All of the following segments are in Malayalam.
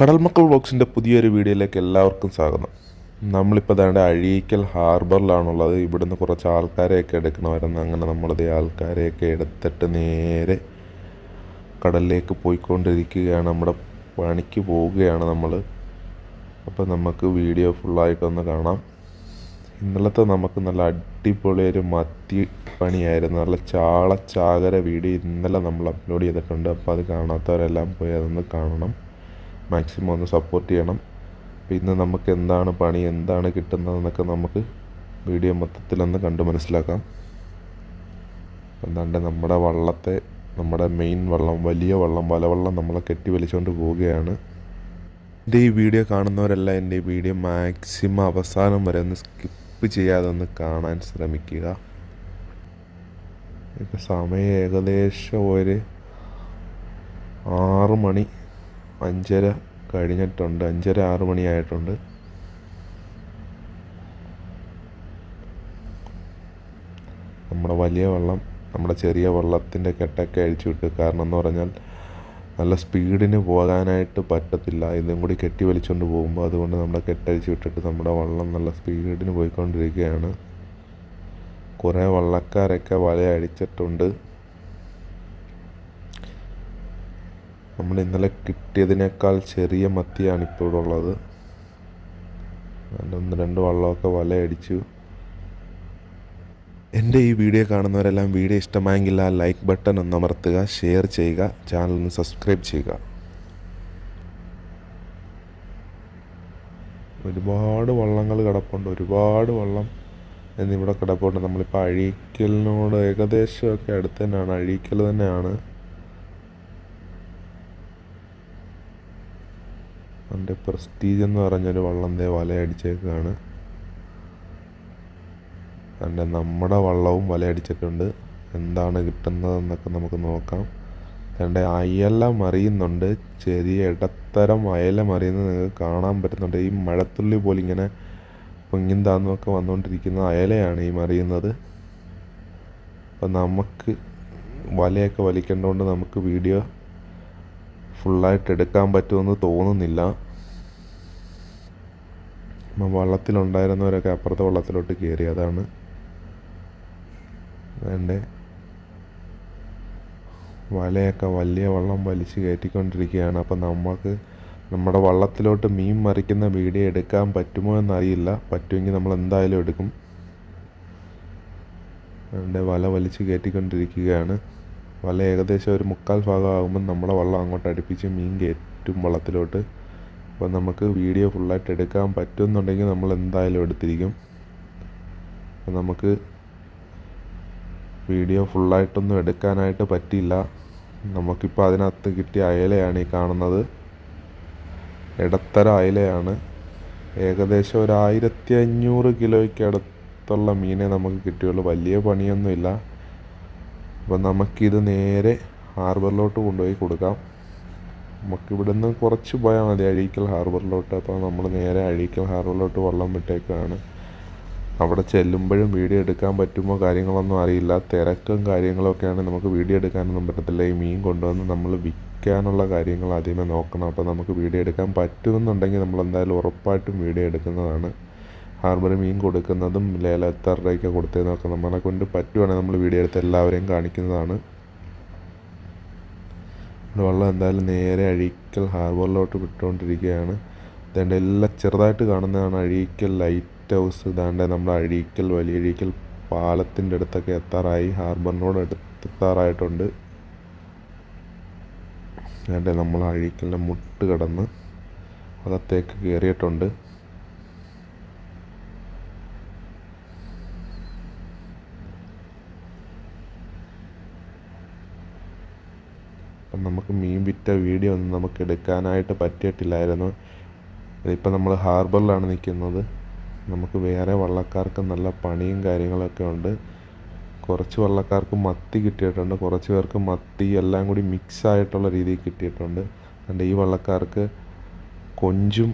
കടൽമക്കൾ വ്ളോഗ്സിൻ്റെ പുതിയൊരു വീഡിയോയിലേക്ക് എല്ലാവർക്കും സ്വാഗതം. നമ്മളിപ്പോൾ ദാണ്ട് അഴീക്കൽ ഹാർബറിലാണുള്ളത്. ഇവിടുന്ന് കുറച്ച് ആൾക്കാരെയൊക്കെ എടുക്കണമായിരുന്നു. അങ്ങനെ നമ്മളത് ആൾക്കാരെയൊക്കെ എടുത്തിട്ട് നേരെ കടലിലേക്ക് പോയിക്കൊണ്ടിരിക്കുകയാണ്. നമ്മുടെ പണിക്ക് പോവുകയാണ് നമ്മൾ. അപ്പോൾ നമുക്ക് വീഡിയോ ഫുള്ളായിട്ടൊന്ന് കാണാം. ഇന്നലത്തെ നമുക്ക് നല്ല അടിപൊളിയൊരു മത്തി പണിയായിരുന്നു. നല്ല ചാകര വീഡിയോ ഇന്നലെ നമ്മൾ അപ്ലോഡ് ചെയ്തിട്ടുണ്ട്. അപ്പോൾ അത് കാണാത്തവരെല്ലാം പോയി അതൊന്ന് കാണണം. മാക്സിമം ഒന്ന് സപ്പോർട്ട് ചെയ്യണം. ഇന്ന് നമുക്ക് എന്താണ് പണി, എന്താണ് കിട്ടുന്നതെന്നൊക്കെ നമുക്ക് വീഡിയോ മൊത്തത്തിലൊന്ന് കണ്ട് മനസ്സിലാക്കാം. എന്താണ്ട് നമ്മുടെ മെയിൻ വള്ളം, വലിയ വള്ളം, വലവള്ളം നമ്മളെ കെട്ടി വലിച്ചുകൊണ്ട് പോവുകയാണ്. എൻ്റെ ഈ വീഡിയോ കാണുന്നവരെല്ലാം എൻ്റെ ഈ വീഡിയോ മാക്സിമം അവസാനം വരെ ഒന്ന് സ്കിപ്പ് ചെയ്യാതെ ഒന്ന് കാണാൻ ശ്രമിക്കുക. ഇപ്പം സമയം ഏകദേശം ഒരു 6 മണി 5:30 കഴിഞ്ഞിട്ടുണ്ട്. 5:30-6 മണിയായിട്ടുണ്ട്. നമ്മുടെ വലിയ വള്ളം നമ്മുടെ ചെറിയ വള്ളത്തിൻ്റെ കെട്ടൊക്കെ അഴിച്ചു വിട്ടു. കാരണം എന്ന് പറഞ്ഞാൽ നല്ല സ്പീഡിന് പോകാനായിട്ട് പറ്റത്തില്ല, ഇതും കൂടി കെട്ടി വലിച്ചുകൊണ്ട് പോകുമ്പോൾ. അതുകൊണ്ട് നമ്മുടെ കെട്ടഴിച്ച് വിട്ടിട്ട് നമ്മുടെ വള്ളം നല്ല സ്പീഡിന് പോയിക്കൊണ്ടിരിക്കുകയാണ്. കുറേ വള്ളക്കാരൊക്കെ വല അടിച്ചിട്ടുണ്ട്. നമ്മൾ ഇന്നലെ കിട്ടിയതിനേക്കാൾ ചെറിയ മത്തിയാണ് ഇപ്പോൾ ഇവിടെ ഉള്ളത്. 1-2 വള്ളമൊക്കെ വലയടിച്ചു. എൻ്റെ ഈ വീഡിയോ കാണുന്നവരെല്ലാം വീഡിയോ ഇഷ്ടമായെങ്കിൽ ആ ലൈക്ക് ബട്ടൺ ഒന്ന് അമർത്തുക, ഷെയർ ചെയ്യുക, ചാനൽ ഒന്ന് സബ്സ്ക്രൈബ് ചെയ്യുക. ഒരുപാട് വള്ളങ്ങൾ കിടപ്പുണ്ട്, ഒരുപാട് വള്ളം എന്നിവിടെ കിടപ്പുണ്ട്. നമ്മളിപ്പോൾ അഴീക്കലിനോട് ഏകദേശമൊക്കെ അടുത്ത് തന്നെയാണ്, അഴീക്കൽ തന്നെയാണ്. എൻ്റെ പ്രസ്റ്റീജ് എന്ന് പറഞ്ഞൊരു വള്ളം വലയടിച്ചേക്കാണ്. എൻ്റെ നമ്മുടെ വള്ളവും വലയടിച്ചിട്ടുണ്ട്. എന്താണ് കിട്ടുന്നതെന്നൊക്കെ നമുക്ക് നോക്കാം. എൻ്റെ അയല മറിയുന്നുണ്ട്, ചെറിയ ഇടത്തരം അയല മറിയുന്നത് നിങ്ങൾക്ക് കാണാൻ പറ്റുന്നുണ്ട്. ഈ മഴത്തുള്ളി പോലെ ഇങ്ങനെ പൊങ്ങിൻ താന്നൊക്കെ വന്നുകൊണ്ടിരിക്കുന്ന അയലയാണ് ഈ മറിയുന്നത്. അപ്പം നമുക്ക് വലയൊക്കെ വലിക്കേണ്ടതുകൊണ്ട് നമുക്ക് വീഡിയോ ഫുള്ളായിട്ട് എടുക്കാൻ പറ്റുമെന്ന് തോന്നുന്നില്ല. വള്ളത്തിലുണ്ടായിരുന്നവരൊക്കെ അപ്പുറത്തെ വള്ളത്തിലോട്ട് കയറി. അതാണ് എൻ്റെ വലയൊക്കെ വലിയ വള്ളം വലിച്ച് കയറ്റിക്കൊണ്ടിരിക്കുകയാണ്. അപ്പം നമ്മുടെ വള്ളത്തിലോട്ട് മീൻ മറിക്കുന്ന വീഡിയോ എടുക്കാൻ പറ്റുമോ എന്നറിയില്ല. പറ്റുമെങ്കിൽ നമ്മൾ എന്തായാലും എടുക്കും. എൻ്റെ വല വലിച്ച് കയറ്റിക്കൊണ്ടിരിക്കുകയാണ്. വല ഏകദേശം ഒരു 3/4 ഭാഗമാകുമ്പം നമ്മുടെ വള്ളം അങ്ങോട്ട് അടുപ്പിച്ച് മീൻ കയറ്റും വള്ളത്തിലോട്ട്. അപ്പോൾ നമുക്ക് വീഡിയോ ഫുള്ളായിട്ട് എടുക്കാൻ പറ്റുമെന്നുണ്ടെങ്കിൽ നമ്മൾ എന്തായാലും എടുത്തിരിക്കും. അപ്പം നമുക്ക് വീഡിയോ ഫുള്ളായിട്ടൊന്നും എടുക്കാനായിട്ട് പറ്റിയില്ല. നമുക്കിപ്പോൾ അതിനകത്ത് കിട്ടിയ അയലയാണ് ഈ കാണുന്നത്. ഇടത്തരം അയലയാണ്. ഏകദേശം ഒരു 1500 കിലോയ്ക്ക് അടുത്തുള്ള മീനെ നമുക്ക് കിട്ടിയുള്ളൂ. വലിയ പണിയൊന്നുമില്ല. അപ്പം നമുക്കിത് നേരെ ഹാർബറിലോട്ട് കൊണ്ടുപോയി കൊടുക്കാം. നമുക്കിവിടുന്ന് കുറച്ച് പോയാൽ മതി അഴീക്കൽ ഹാർബറിലോട്ട്. അപ്പോൾ നമ്മൾ നേരെ അഴീക്കൽ ഹാർബറിലോട്ട് വള്ളം വിട്ടേക്കാണ്. അവിടെ ചെല്ലുമ്പോഴും വീഡിയോ എടുക്കാൻ പറ്റുമോ കാര്യങ്ങളൊന്നും അറിയില്ല. തിരക്കും കാര്യങ്ങളൊക്കെയാണ്, നമുക്ക് വീഡിയോ എടുക്കാനൊന്നും പറ്റത്തില്ല. ഈ മീൻ കൊണ്ടുവന്ന് നമ്മൾ വിൽക്കാനുള്ള കാര്യങ്ങൾ ആദ്യമേ നോക്കണം. അപ്പോൾ നമുക്ക് വീഡിയോ എടുക്കാൻ പറ്റുമെന്നുണ്ടെങ്കിൽ നമ്മൾ എന്തായാലും ഉറപ്പായിട്ടും വീഡിയോ എടുക്കുന്നതാണ്. ഹാർബറിൽ മീൻ കൊടുക്കുന്നതും ലേലം എത്ര രൂപയ്ക്ക് കൊടുത്തതെന്നൊക്കെ നമ്മളെ കൊണ്ട് പറ്റുവാണെങ്കിൽ നമ്മൾ വീഡിയോ എടുത്ത് എല്ലാവരെയും കാണിക്കുന്നതാണ്. വെള്ളം എന്തായാലും നേരെ അഴീക്കൽ ഹാർബറിലോട്ട് വിട്ടുകൊണ്ടിരിക്കുകയാണ്. ഇതേണ്ട എല്ലാം ചെറുതായിട്ട് കാണുന്നതാണ് അഴീക്കൽ ലൈറ്റ് ഹൗസ്. ഇതാണ്ട് നമ്മുടെ അഴീക്കൽ വലിയ അഴീക്കൽ പാലത്തിൻ്റെ അടുത്തൊക്കെ എത്താറായി, ഹാർബറിനോട് എത്താറായിട്ടുണ്ട്. ഇതേണ്ട നമ്മൾ അഴീക്കലിൻ്റെ മുട്ട് കടന്ന് അകത്തേക്ക് കയറിയിട്ടുണ്ട്. അപ്പം നമുക്ക് മീൻ വിറ്റ വീഡിയോ ഒന്നും നമുക്ക് എടുക്കാനായിട്ട് പറ്റിയിട്ടില്ലായിരുന്നു. ഇതിപ്പോൾ നമ്മൾ ഹാർബറിലാണ് നിൽക്കുന്നത്. നമുക്ക് വേറെ വള്ളക്കാർക്ക് നല്ല പണിയും കാര്യങ്ങളൊക്കെ ഉണ്ട്. കുറച്ച് വള്ളക്കാർക്ക് മത്തി കിട്ടിയിട്ടുണ്ട്, കുറച്ച് പേർക്ക് മത്തി എല്ലാം കൂടി മിക്സ് ആയിട്ടുള്ള രീതിയിൽ കിട്ടിയിട്ടുണ്ട്. അതുകൊണ്ട് ഈ വള്ളക്കാർക്ക് കൊഞ്ചും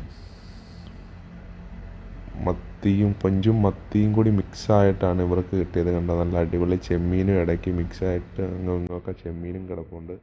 മത്തിയും കൂടി മിക്സായിട്ടാണ് ഇവർക്ക് കിട്ടിയത്. കണ്ടോ, നല്ല അടിപൊളി ചെമ്മീനും ഇടയ്ക്ക് മിക്സായിട്ട് അങ്ങൊക്കെ ചെമ്മീനും കിടപ്പുണ്ട്.